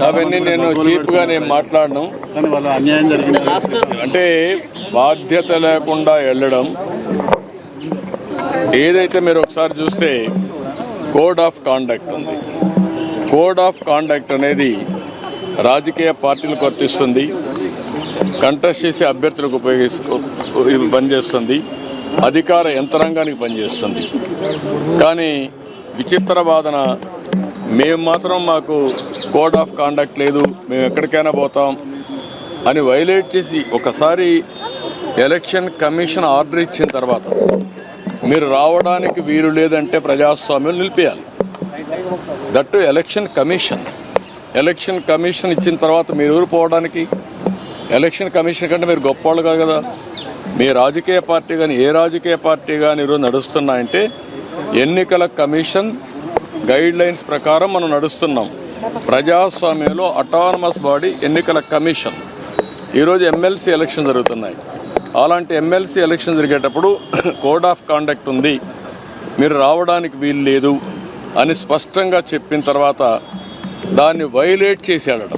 అవన్నీ నేను చీప్గా నేను మాట్లాడను. అంటే బాధ్యత లేకుండా వెళ్ళడం ఏదైతే మీరు ఒకసారి చూస్తే కోడ్ ఆఫ్ కాండక్ట్ ఉంది. కోడ్ ఆఫ్ కాండక్ట్ అనేది రాజకీయ పార్టీలకు వర్తిస్తుంది, కంటెస్ట్ చేసే అభ్యర్థులకు పనిచేస్తుంది, అధికార యంత్రాంగానికి పనిచేస్తుంది. కానీ విచిత్ర వాదన, మేము మాత్రం మాకు కోడ్ ఆఫ్ కాండక్ట్ లేదు, మేము ఎక్కడికైనా పోతాం అని వైలేట్ చేసి ఒకసారి ఎలక్షన్ కమిషన్ ఆర్డర్ ఇచ్చిన తర్వాత మీరు రావడానికి వీలు లేదంటే ప్రజాస్వామ్యం నిలిపేయాలి. దట్టు ఎలక్షన్ కమిషన్ ఇచ్చిన తర్వాత మీరు ఊరు పోవడానికి, ఎలక్షన్ కమిషన్ కంటే మీరు గొప్పవాళ్ళు కాదు కదా. మీ రాజకీయ పార్టీ కానీ ఏ రాజకీయ పార్టీ కానీ ఈరోజు నడుస్తున్నాయంటే ఎన్నికల కమిషన్ గైడ్ లైన్స్ ప్రకారం మనం నడుస్తున్నాం. ప్రజాస్వామ్యంలో అటానమస్ బాడీ ఎన్నికల కమిషన్. ఈరోజు ఎమ్మెల్సీ ఎలక్షన్ జరుగుతున్నాయి. అలాంటి ఎమ్మెల్సీ ఎలక్షన్ జరిగేటప్పుడు కోడ్ ఆఫ్ కాండక్ట్ ఉంది, మీరు రావడానికి వీలు లేదు అని స్పష్టంగా చెప్పిన తర్వాత దాన్ని వైలేట్ చేసి వెళ్ళడం